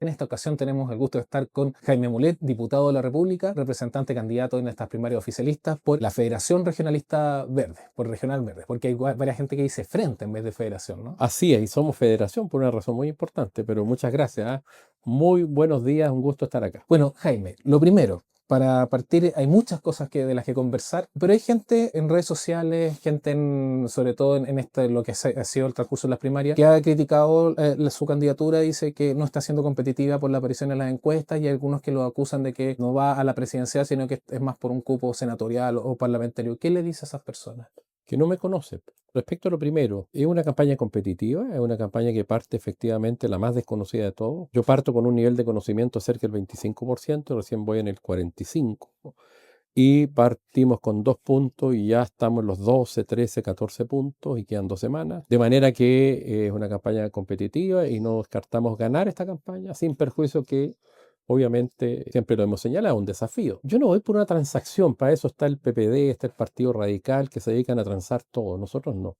En esta ocasión tenemos el gusto de estar con Jaime Mulet, diputado de la República, representante candidato en estas primarias oficialistas por la Federación Regionalista Verde, por Regional Verde, porque hay varias gente que dice frente en vez de federación, ¿no? Así es, y somos federación por una razón muy importante, pero muchas gracias, ¿ah? Muy buenos días, un gusto estar acá. Bueno, Jaime, lo primero, para partir, hay muchas cosas de las que conversar, pero hay gente en redes sociales, gente sobre todo en lo que ha sido el transcurso de las primarias, que ha criticado su candidatura, dice que no está siendo competitiva por la aparición en las encuestas, y hay algunos que lo acusan de que no va a la presidencial, sino que es más por un cupo senatorial o parlamentario. ¿Qué le dice a esas personas? Que no me conoce. Respecto a lo primero, es una campaña competitiva, es una campaña que parte efectivamente la más desconocida de todos. Yo parto con un nivel de conocimiento cerca del 25%, recién voy en el 45%, y partimos con 2 puntos y ya estamos en los 12, 13, 14 puntos y quedan 2 semanas. De manera que es una campaña competitiva y no descartamos ganar esta campaña sin perjuicio que obviamente, siempre lo hemos señalado, un desafío. Yo no voy por una transacción, para eso está el PPD, está el Partido Radical, que se dedican a transar todo, nosotros no.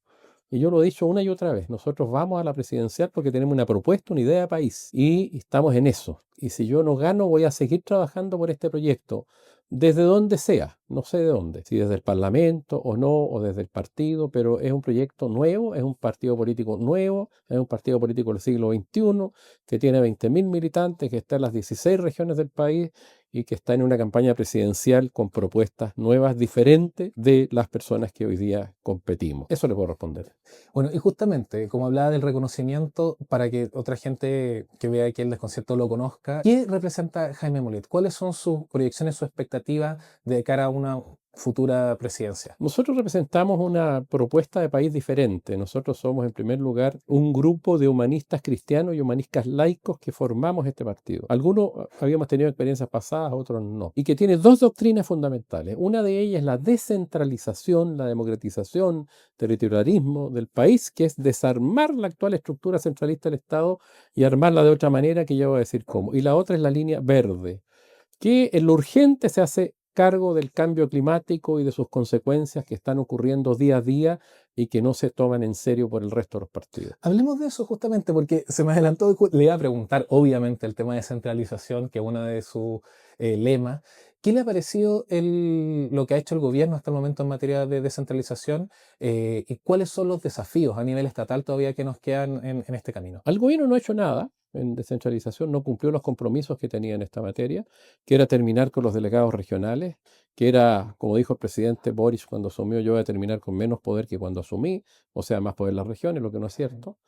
Y yo lo he dicho una y otra vez, nosotros vamos a la presidencial porque tenemos una propuesta, una idea de país, y estamos en eso. Y si yo no gano, voy a seguir trabajando por este proyecto, desde donde sea, no sé de dónde, si desde el Parlamento o no, o desde el partido, pero es un proyecto nuevo, es un partido político nuevo, es un partido político del siglo XXI, que tiene 20.000 militantes, que está en las 16 regiones del país y que está en una campaña presidencial con propuestas nuevas, diferentes de las personas que hoy día competimos. Eso le puedo responder. Bueno, y justamente, como hablaba del reconocimiento, para que otra gente que vea aquí el desconcierto lo conozca, ¿qué representa Jaime Mulet? ¿Cuáles son sus proyecciones, sus expectativas de cara a una futura presidencia? Nosotros representamos una propuesta de país diferente. Nosotros somos, en primer lugar, un grupo de humanistas cristianos y humanistas laicos que formamos este partido. Algunos habíamos tenido experiencias pasadas, otros no. Y que tiene 2 doctrinas fundamentales. Una de ellas es la descentralización, la democratización, territorialismo del país, que es desarmar la actual estructura centralista del Estado y armarla de otra manera, que ya voy a decir cómo. Y la otra es la línea verde, que en lo urgente se hace cargo del cambio climático y de sus consecuencias que están ocurriendo día a día y que no se toman en serio por el resto de los partidos. Hablemos de eso justamente porque se me adelantó, le iba a preguntar obviamente el tema de centralización, que es uno de sus lemas. ¿Qué le ha parecido lo que ha hecho el gobierno hasta el momento en materia de descentralización y cuáles son los desafíos a nivel estatal todavía que nos quedan en este camino? El gobierno no ha hecho nada en descentralización, no cumplió los compromisos que tenía en esta materia, que era terminar con los delegados regionales, que era, como dijo el presidente Boris cuando asumió, yo voy a terminar con menos poder que cuando asumí, o sea, más poder las regiones, lo que no es cierto.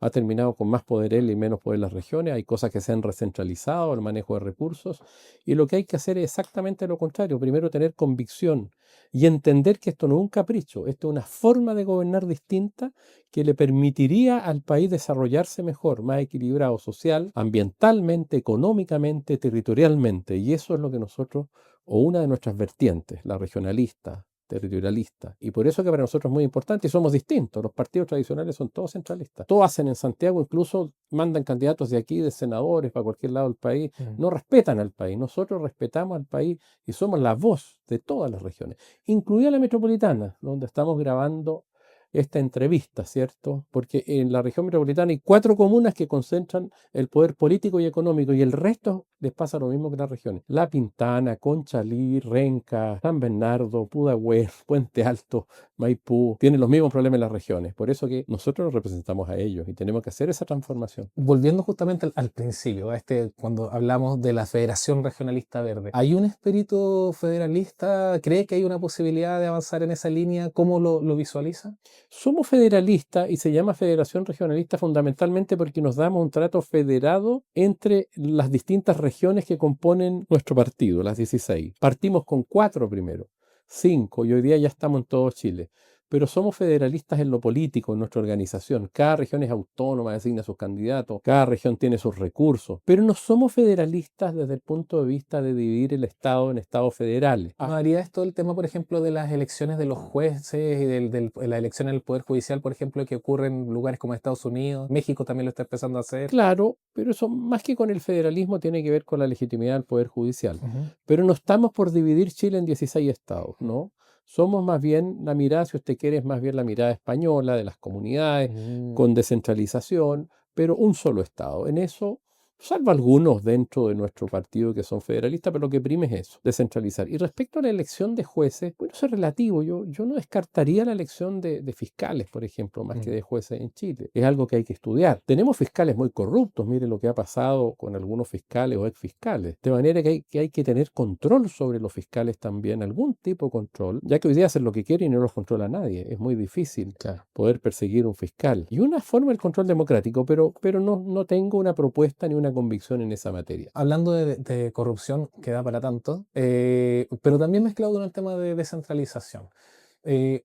Ha terminado con más poder él y menos poder las regiones. Hay cosas que se han recentralizado, el manejo de recursos. Y lo que hay que hacer es exactamente lo contrario. Primero tener convicción y entender que esto no es un capricho, esto es una forma de gobernar distinta que le permitiría al país desarrollarse mejor, más equilibrado social, ambientalmente, económicamente, territorialmente. Y eso es lo que nosotros, o una de nuestras vertientes, la regionalista, territorialista. Y por eso que para nosotros es muy importante y somos distintos. Los partidos tradicionales son todos centralistas. Todos hacen en Santiago, incluso mandan candidatos de aquí, de senadores, para cualquier lado del país. No respetan al país. Nosotros respetamos al país y somos la voz de todas las regiones, incluida la metropolitana, donde estamos grabando esta entrevista, ¿cierto? Porque en la región metropolitana hay 4 comunas que concentran el poder político y económico y el resto les pasa lo mismo que las regiones. La Pintana, Conchalí, Renca, San Bernardo, Pudahuel, Puente Alto, Maipú, tienen los mismos problemas en las regiones. Por eso que nosotros los representamos a ellos y tenemos que hacer esa transformación. Volviendo justamente al principio, cuando hablamos de la Federación Regionalista Verde, ¿hay un espíritu federalista? ¿Cree que hay una posibilidad de avanzar en esa línea? ¿Cómo lo visualiza? Somos federalistas y se llama Federación Regionalista fundamentalmente porque nos damos un trato federado entre las distintas regiones que componen nuestro partido, las 16. Partimos con 4 primero, 5 y hoy día ya estamos en todo Chile. Pero somos federalistas en lo político, en nuestra organización. Cada región es autónoma, designa sus candidatos, cada región tiene sus recursos. Pero no somos federalistas desde el punto de vista de dividir el Estado en estados federales. ¿No haría esto el tema, por ejemplo, de las elecciones de los jueces y de la elección en el Poder Judicial, por ejemplo, que ocurre en lugares como Estados Unidos? México también lo está empezando a hacer. Claro, pero eso más que con el federalismo tiene que ver con la legitimidad del Poder Judicial. Ujú. Pero no estamos por dividir Chile en 16 estados, ¿no? Somos más bien la mirada, si usted quiere, es más bien la mirada española de las comunidades, con descentralización, pero un solo estado. En eso salvo algunos dentro de nuestro partido que son federalistas, pero lo que prime es eso, descentralizar. Y respecto a la elección de jueces, bueno, eso es relativo. Yo no descartaría la elección de fiscales, por ejemplo, más que de jueces en Chile. Es algo que hay que estudiar. Tenemos fiscales muy corruptos, mire lo que ha pasado con algunos fiscales o exfiscales. De manera que hay que tener control sobre los fiscales también, algún tipo de control, ya que hoy día hacen lo que quieren y no los controla nadie. Es muy difícil Claro. poder perseguir un fiscal. Y una forma del control democrático, pero no tengo una propuesta ni una convicción en esa materia. Hablando de corrupción, que da para tanto, pero también mezclado con el tema de descentralización.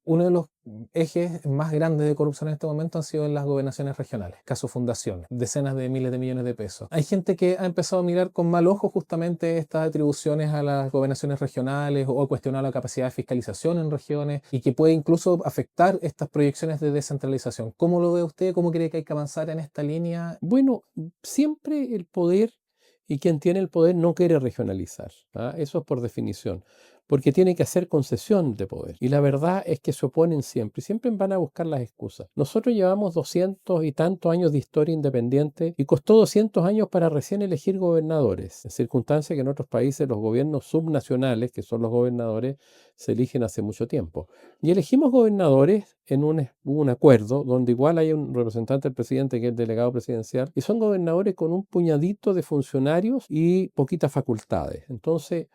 Uno de los ejes más grandes de corrupción en este momento han sido en las gobernaciones regionales, caso fundaciones, decenas de miles de millones de pesos. Hay gente que ha empezado a mirar con mal ojo justamente estas atribuciones a las gobernaciones regionales o a cuestionar la capacidad de fiscalización en regiones y que puede incluso afectar estas proyecciones de descentralización. ¿Cómo lo ve usted? ¿Cómo cree que hay que avanzar en esta línea? Bueno, siempre el poder y quien tiene el poder no quiere regionalizar. Eso es por definición, porque tiene que hacer concesión de poder. Y la verdad es que se oponen siempre, y siempre van a buscar las excusas. Nosotros llevamos 200 y tantos años de historia independiente y costó 200 años para recién elegir gobernadores, en circunstancias que en otros países los gobiernos subnacionales, que son los gobernadores, se eligen hace mucho tiempo. Y elegimos gobernadores en un acuerdo donde igual hay un representante del presidente que es el delegado presidencial y son gobernadores con un puñadito de funcionarios y poquitas facultades. Entonces,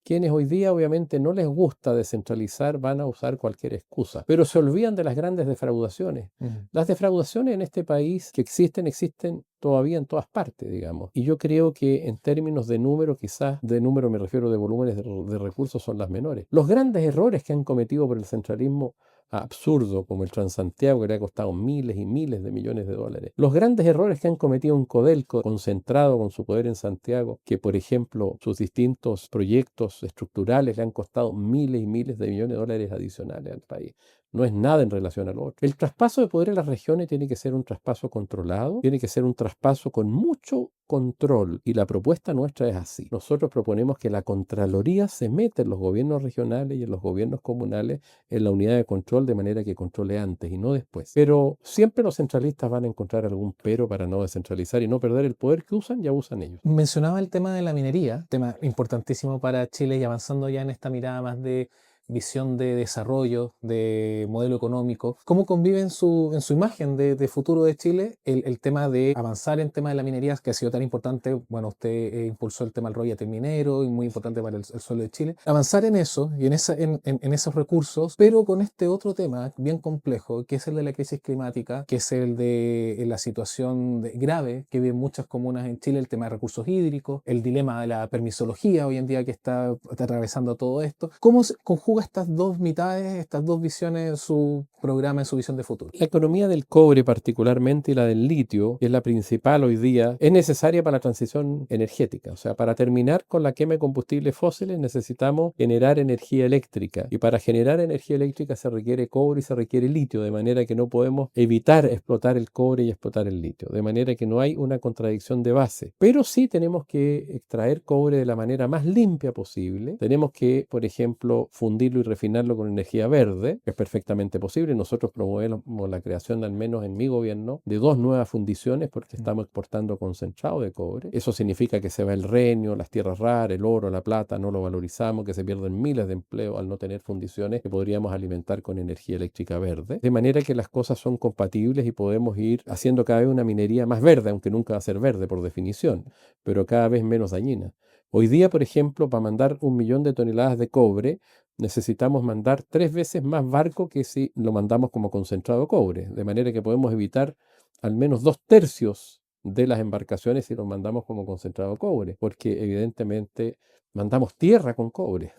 quienes hoy día obviamente no les gusta descentralizar van a usar cualquier excusa, pero se olvidan de las grandes defraudaciones. Las defraudaciones en este país que existen todavía en todas partes, digamos. Y yo creo que en términos de número, quizás de número me refiero de volúmenes de recursos, son las menores. Los grandes errores que han cometido por el centralismo absurdo como el Transantiago, que le ha costado miles y miles de millones de dólares. Los grandes errores que han cometido un Codelco concentrado con su poder en Santiago, que por ejemplo sus distintos proyectos estructurales le han costado miles y miles de millones de dólares adicionales al país. No es nada en relación al otro. El traspaso de poder a las regiones tiene que ser un traspaso controlado, tiene que ser un traspaso con mucho control. Y la propuesta nuestra es así. Nosotros proponemos que la Contraloría se meta en los gobiernos regionales y en los gobiernos comunales en la unidad de control de manera que controle antes y no después. Pero siempre los centralistas van a encontrar algún pero para no descentralizar y no perder el poder que usan, ya usan ellos. Mencionaba el tema de la minería, tema importantísimo para Chile y avanzando ya en esta mirada más de visión de desarrollo, de modelo económico. ¿Cómo convive en su imagen de futuro de Chile el tema de avanzar en tema de la minería, que ha sido tan importante? Bueno, usted impulsó el tema del royalty minero y muy importante para el suelo de Chile. Avanzar en eso y en esos recursos, pero con este otro tema bien complejo, que es el de la crisis climática, que es el de la situación grave que viven muchas comunas en Chile, el tema de recursos hídricos, el dilema de la permisología hoy en día que está atravesando todo esto. ¿Cómo se conjuga estas dos mitades, estas dos visiones en su programa, en su visión de futuro? La economía del cobre particularmente y la del litio, que es la principal hoy día, es necesaria para la transición energética. O sea, para terminar con la quema de combustibles fósiles necesitamos generar energía eléctrica. Y para generar energía eléctrica se requiere cobre y se requiere litio, de manera que no podemos evitar explotar el cobre y explotar el litio. De manera que no hay una contradicción de base. Pero sí tenemos que extraer cobre de la manera más limpia posible. Tenemos que, por ejemplo, fundirlo y refinarlo con energía verde, que es perfectamente posible. Nosotros promovemos la creación, al menos en mi gobierno, de 2 nuevas fundiciones porque estamos exportando concentrado de cobre. Eso significa que se va el renio, las tierras raras, el oro, la plata, no lo valorizamos, que se pierden miles de empleos al no tener fundiciones que podríamos alimentar con energía eléctrica verde. De manera que las cosas son compatibles y podemos ir haciendo cada vez una minería más verde, aunque nunca va a ser verde por definición, pero cada vez menos dañina. Hoy día, por ejemplo, para mandar 1 millón de toneladas de cobre, necesitamos mandar 3 veces más barco que si lo mandamos como concentrado de cobre, de manera que podemos evitar al menos 2/3 de las embarcaciones si lo mandamos como concentrado de cobre, porque evidentemente mandamos tierra con cobre.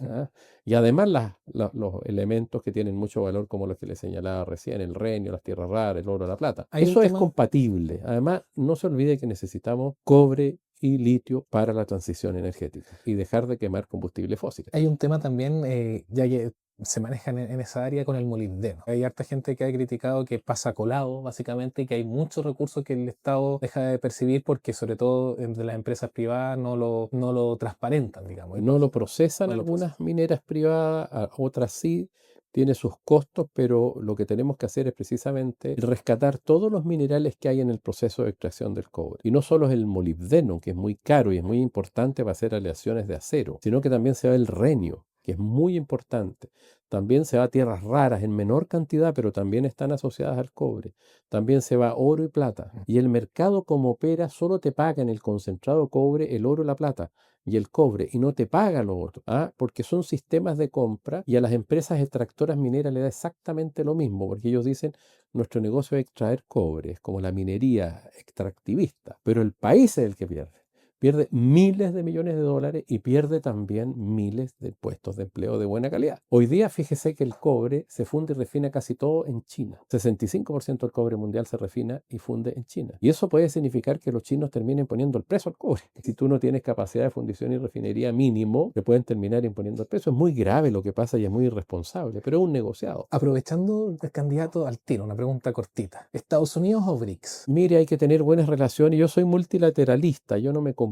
Y además los elementos que tienen mucho valor, como los que le señalaba recién, el renio, las tierras raras, el oro, la plata. Eso es compatible. Además, no se olvide que necesitamos cobre y litio para la transición energética y dejar de quemar combustibles fósiles. Hay un tema también, ya que se manejan en esa área con el molibdeno. Hay harta gente que ha criticado que pasa colado, básicamente, y que hay muchos recursos que el Estado deja de percibir porque, sobre todo, entre las empresas privadas no lo transparentan, digamos. No lo procesan algunas mineras privadas, otras sí, tiene sus costos, pero lo que tenemos que hacer es precisamente rescatar todos los minerales que hay en el proceso de extracción del cobre. Y no solo es el molibdeno, que es muy caro y es muy importante para hacer aleaciones de acero, sino que también se va el renio, que es muy importante. También se va a tierras raras en menor cantidad, pero también están asociadas al cobre. También se va oro y plata. Y el mercado como opera solo te paga en el concentrado cobre, el oro y la plata y el cobre, y no te paga lo otro, porque son sistemas de compra y a las empresas extractoras mineras le da exactamente lo mismo, porque ellos dicen, nuestro negocio es extraer cobre, es como la minería extractivista, pero el país es el que pierde. Pierde miles de millones de dólares y pierde también miles de puestos de empleo de buena calidad. Hoy día, fíjese que el cobre se funde y refina casi todo en China. 65% del cobre mundial se refina y funde en China. Y eso puede significar que los chinos terminen poniendo el precio al cobre. Si tú no tienes capacidad de fundición y refinería mínimo, te pueden terminar imponiendo el precio. Es muy grave lo que pasa y es muy irresponsable, pero es un negociado. Aprovechando el candidato al tiro, una pregunta cortita. ¿Estados Unidos o BRICS? Mire, hay que tener buenas relaciones. Yo soy multilateralista, yo no me complico.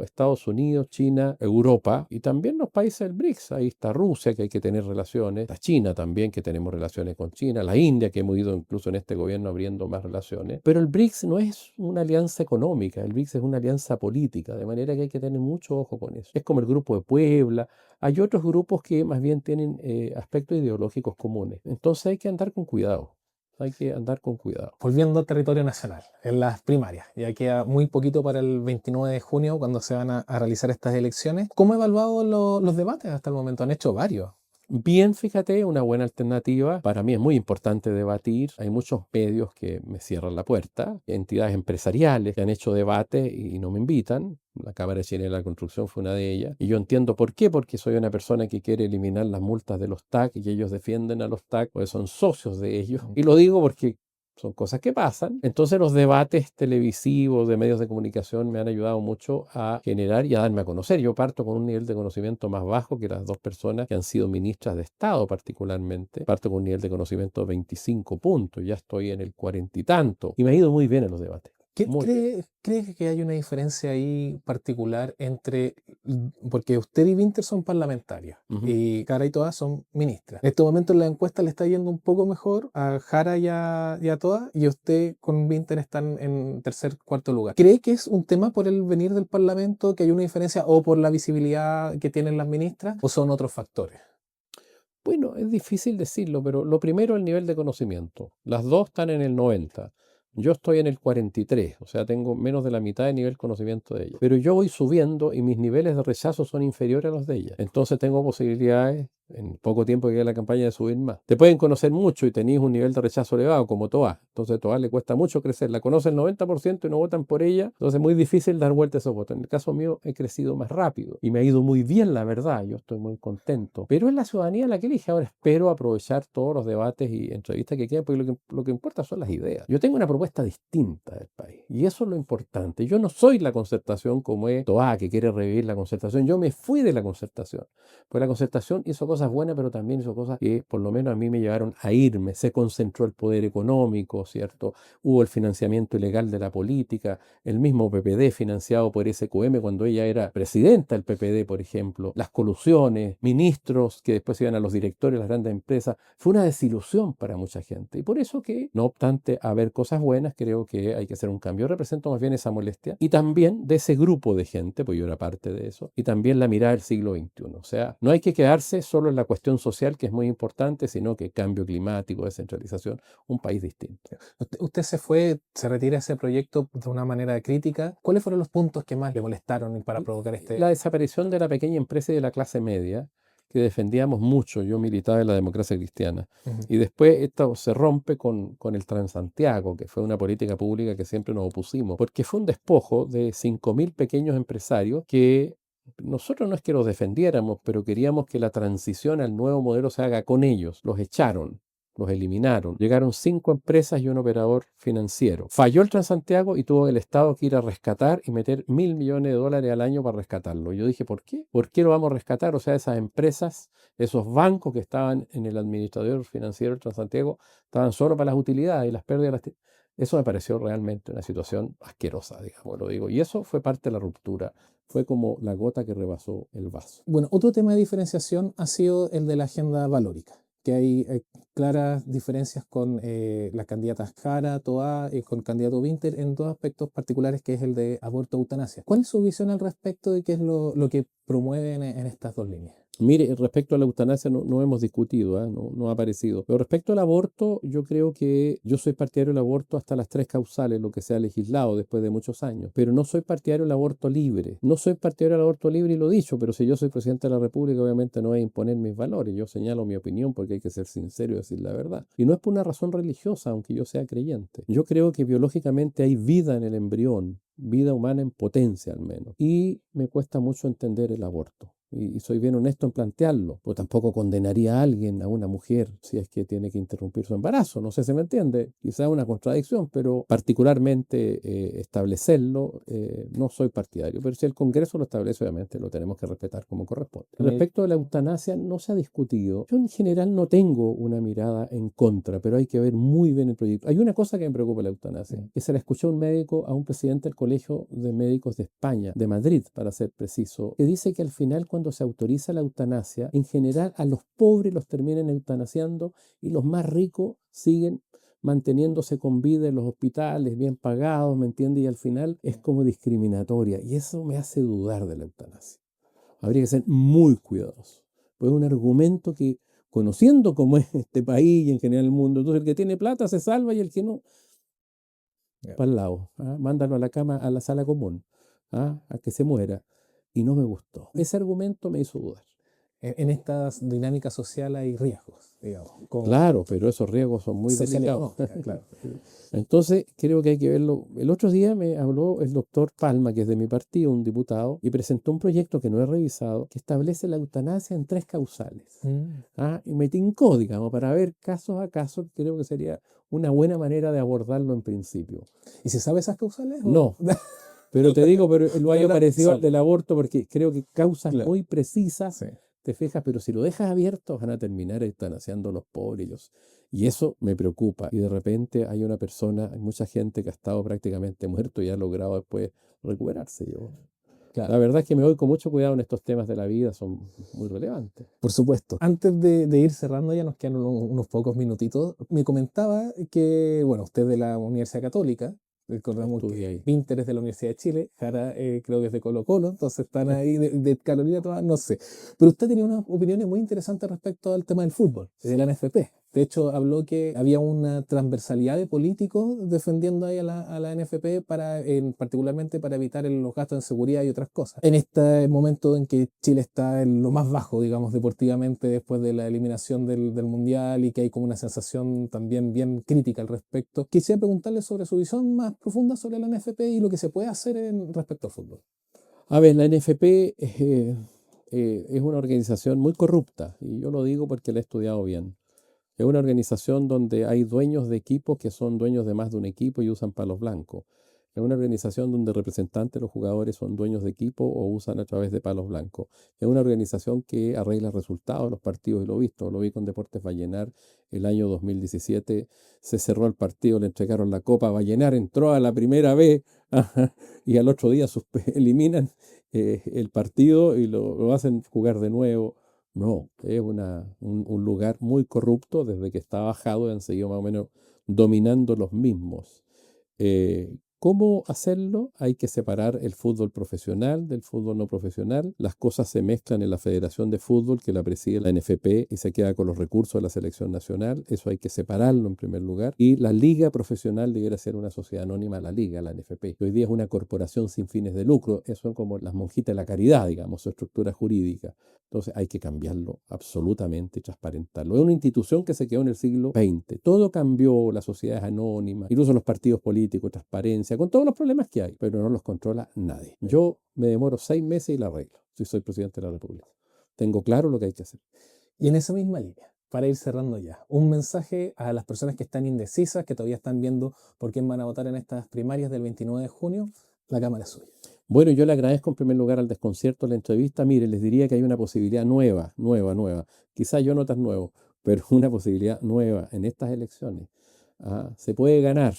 Estados Unidos, China, Europa y también los países del BRICS. Ahí está Rusia, que hay que tener relaciones. Está China también, que tenemos relaciones con China. La India, que hemos ido incluso en este gobierno abriendo más relaciones. Pero el BRICS no es una alianza económica, el BRICS es una alianza política, de manera que hay que tener mucho ojo con eso. Es como el grupo de Puebla. Hay otros grupos que más bien tienen aspectos ideológicos comunes. Entonces hay que andar con cuidado. Hay que andar con cuidado. Volviendo al territorio nacional, en las primarias, ya queda muy poquito para el 29 de junio cuando se van a realizar estas elecciones. ¿Cómo ha evaluado los debates hasta el momento? Han hecho varios. Bien, fíjate, una buena alternativa. Para mí es muy importante debatir. Hay muchos medios que me cierran la puerta, entidades empresariales que han hecho debate y no me invitan. La Cámara Chilena de la Construcción fue una de ellas. Y yo entiendo por qué, porque soy una persona que quiere eliminar las multas de los TAC y ellos defienden a los TAC, porque son socios de ellos. Y lo digo porque son cosas que pasan. Entonces los debates televisivos de medios de comunicación me han ayudado mucho a generar y a darme a conocer. Yo parto con un nivel de conocimiento más bajo que las dos personas que han sido ministras de Estado particularmente. Parto con un nivel de conocimiento de 25 puntos. Ya estoy en el 40 y tanto. Y me ha ido muy bien en los debates. ¿Cree que hay una diferencia ahí particular entre, porque usted y Winter son parlamentarios y Jara y Toa son ministras? En este momento en la encuesta le está yendo un poco mejor a Jara y a Toa, y usted con Winter están en tercer, cuarto lugar. ¿Cree que es un tema por el venir del Parlamento, que hay una diferencia, o por la visibilidad que tienen las ministras, o son otros factores? Bueno, es difícil decirlo, pero lo primero, el nivel de conocimiento. Las dos están en el 90. Yo estoy en el 43, o sea, tengo menos de la mitad de nivel de conocimiento de ella. Pero yo voy subiendo y mis niveles de rechazo son inferiores a los de ella. Entonces tengo posibilidades, en poco tiempo que queda la campaña, de subir más. Te pueden conocer mucho y tenéis un nivel de rechazo elevado, como Toa. Entonces a Toa le cuesta mucho crecer. La conoce el 90% y no votan por ella. Entonces es muy difícil dar vuelta a esos votos. En el caso mío he crecido más rápido y me ha ido muy bien, la verdad. Yo estoy muy contento. Pero es la ciudadanía la que elige. Ahora espero aprovechar todos los debates y entrevistas que quedan, porque lo que importa son las ideas. Yo tengo una propuesta distinta del país y eso es lo importante. Yo no soy la concertación como es Toa, que quiere revivir la concertación. Yo me fui de la concertación. Pues la concertación hizo cosas buenas, pero también hizo cosas que por lo menos a mí me llevaron a irme. Se concentró el poder económico, ¿cierto? Hubo el financiamiento ilegal de la política, el mismo PPD financiado por SQM cuando ella era presidenta del PPD, por ejemplo, las colusiones, ministros que después iban a los directores de las grandes empresas. Fue una desilusión para mucha gente. Y por eso que, no obstante haber cosas buenas, creo que hay que hacer un cambio. Yo represento más bien esa molestia y también de ese grupo de gente, pues yo era parte de eso, y también la mirada del siglo XXI. O sea, no hay que quedarse solo en la cuestión social, que es muy importante, sino que cambio climático, descentralización, un país distinto. Usted se retira de ese proyecto de una manera crítica. ¿Cuáles fueron los puntos que más le molestaron para provocar este? La desaparición de la pequeña empresa y de la clase media, que defendíamos mucho. Yo militaba en la democracia cristiana. Y después esto se rompe con el Transantiago, que fue una política pública que siempre nos opusimos, porque fue un despojo de 5.000 pequeños empresarios que nosotros no es que los defendiéramos, pero queríamos que la transición al nuevo modelo se haga con ellos. Los echaron. Los eliminaron. Llegaron 5 empresas y un operador financiero. Falló el Transantiago y tuvo el Estado que ir a rescatar y meter $1.000 millones al año para rescatarlo. Yo dije, ¿por qué? ¿Por qué lo vamos a rescatar? O sea, esas empresas, esos bancos que estaban en el administrador financiero del Transantiago, estaban solo para las utilidades y las pérdidas. Eso me pareció realmente una situación asquerosa, digamos, lo digo. Y eso fue parte de la ruptura. Fue como la gota que rebasó el vaso. Bueno, otro tema de diferenciación ha sido el de la agenda valórica, que hay claras diferencias con las candidatas Jara, Toá y con el candidato Winter en dos aspectos particulares, que es el de aborto-eutanasia. ¿Cuál es su visión al respecto y qué es lo que promueven en estas dos líneas? Mire, respecto a la eutanasia no hemos discutido, no ha aparecido. Pero respecto al aborto, yo creo que yo soy partidario del aborto hasta las 3 causales, lo que se ha legislado después de muchos años. Pero no soy partidario del aborto libre. No soy partidario del aborto libre y lo he dicho, pero si yo soy presidente de la República, obviamente no voy a imponer mis valores. Yo señalo mi opinión porque hay que ser sincero y decir la verdad. Y no es por una razón religiosa, aunque yo sea creyente. Yo creo que biológicamente hay vida en el embrión, vida humana en potencia al menos. Y me cuesta mucho entender el aborto. Y soy bien honesto en plantearlo, pues tampoco condenaría a alguien, a una mujer, si es que tiene que interrumpir su embarazo. No sé si me entiende, quizá una contradicción, pero particularmente establecerlo, no soy partidario. Pero si el Congreso lo establece, obviamente lo tenemos que respetar como corresponde. Respecto a la eutanasia, no se ha discutido. Yo en general no tengo una mirada en contra, pero hay que ver muy bien el proyecto. Hay una cosa que me preocupa la eutanasia, que se la escuchó un médico a un presidente del Colegio de Médicos de España, de Madrid, para ser preciso, que dice que al final, cuando se autoriza la eutanasia, en general a los pobres los terminan eutanasiando y los más ricos siguen manteniéndose con vida en los hospitales, bien pagados, ¿me entiende? Y al final es como discriminatoria. Y eso me hace dudar de la eutanasia. Habría que ser muy cuidadoso. Pues es un argumento que, conociendo cómo es este país y en general el mundo, entonces el que tiene plata se salva y el que no, para el lado. Mándalo a la cama, a la sala común, a que se muera. Y no me gustó. Ese argumento me hizo dudar. En estas dinámicas sociales hay riesgos, digamos. Claro, pero esos riesgos son muy delicados. Claro. Entonces, creo que hay que verlo. El otro día me habló el doctor Palma, que es de mi partido, un diputado, y presentó un proyecto que no he revisado, que establece la eutanasia en 3 causales. Y me tincó, digamos, para ver casos a casos, creo que sería una buena manera de abordarlo en principio. ¿Y se sabe esas causales? No. Pero te digo, pero lo haya parecido al del aborto, porque creo que causas muy precisas, sí. Te fijas, pero si lo dejas abierto van a terminar eutanasiando a los pobres. Y eso me preocupa. Y de repente hay una persona, hay mucha gente que ha estado prácticamente muerto y ha logrado después recuperarse. Claro. La verdad es que me voy con mucho cuidado en estos temas de la vida, son muy relevantes. Por supuesto. Antes de ir cerrando, ya nos quedan unos pocos minutitos. Me comentaba que, bueno, usted de la Universidad Católica, recordamos que Winter es de la Universidad de Chile, Jara creo que es de Colo-Colo, entonces están ahí de Carolina todas, no sé. Pero usted tenía unas opiniones muy interesantes respecto al tema del fútbol, de la NFP. De hecho, habló que había una transversalidad de políticos defendiendo ahí a la NFP particularmente para evitar los gastos en seguridad y otras cosas. En este momento en que Chile está en lo más bajo, digamos, deportivamente después de la eliminación del Mundial y que hay como una sensación también bien crítica al respecto, quisiera preguntarle sobre su visión más profunda sobre la NFP y lo que se puede hacer respecto al fútbol. A ver, la NFP es una organización muy corrupta y yo lo digo porque la he estudiado bien. Es una organización donde hay dueños de equipos que son dueños de más de un equipo y usan palos blancos. Es una organización donde representantes de los jugadores son dueños de equipo o usan a través de palos blancos. Es una organización que arregla resultados de los partidos y lo vi con Deportes Vallenar el año 2017. Se cerró el partido, le entregaron la Copa Vallenar, entró a la primera vez y al otro día eliminan el partido y lo hacen jugar de nuevo. No, es un lugar muy corrupto desde que está bajado y han seguido más o menos dominando los mismos. ¿Cómo hacerlo? Hay que separar el fútbol profesional del fútbol no profesional. Las cosas se mezclan en la Federación de Fútbol, que la preside la NFP, y se queda con los recursos de la selección nacional. Eso hay que separarlo en primer lugar. Y la liga profesional debería ser una sociedad anónima, la liga, la NFP. Hoy día es una corporación sin fines de lucro. Eso son como las monjitas de la caridad, digamos, su estructura jurídica. Entonces hay que cambiarlo absolutamente y transparentarlo. Es una institución que se quedó en el siglo XX. Todo cambió, las sociedades anónimas, incluso los partidos políticos, transparencia, con todos los problemas que hay, pero no los controla nadie. Yo me demoro 6 meses y la arreglo, si soy presidente de la República. Tengo claro lo que hay que hacer. Y en esa misma línea, para ir cerrando ya, un mensaje a las personas que están indecisas, que todavía están viendo por quién van a votar en estas primarias del 29 de junio, la cámara es suya. Bueno, yo le agradezco en primer lugar al desconcierto de la entrevista. Mire, les diría que hay una posibilidad nueva. Quizá yo no tan nuevo, pero una posibilidad nueva en estas elecciones. Se puede ganar.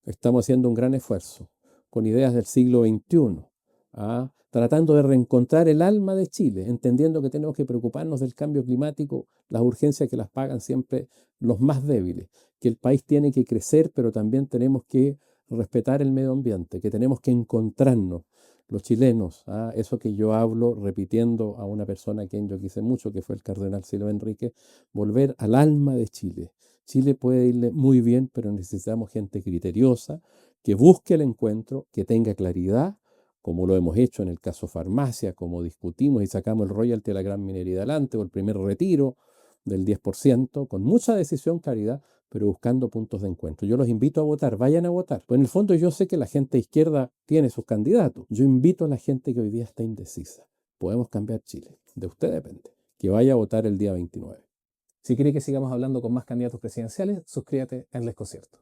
Estamos haciendo un gran esfuerzo con ideas del siglo XXI. tratando de reencontrar el alma de Chile, entendiendo que tenemos que preocuparnos del cambio climático, las urgencias que las pagan siempre los más débiles, que el país tiene que crecer, pero también tenemos que respetar el medio ambiente, que tenemos que encontrarnos los chilenos, eso que yo hablo repitiendo a una persona a quien yo quise mucho, que fue el cardenal Silva Enrique, volver al alma de Chile. Chile puede irle muy bien, pero necesitamos gente criteriosa, que busque el encuentro, que tenga claridad, como lo hemos hecho en el caso farmacia, como discutimos y sacamos el royalty de la gran minería adelante, o el primer retiro del 10%, con mucha decisión, claridad, pero buscando puntos de encuentro. Yo los invito a votar, vayan a votar. Pues en el fondo yo sé que la gente izquierda tiene sus candidatos. Yo invito a la gente que hoy día está indecisa. Podemos cambiar Chile. De usted depende. Que vaya a votar el día 29. Si quiere que sigamos hablando con más candidatos presidenciales, suscríbete en Desconcierto.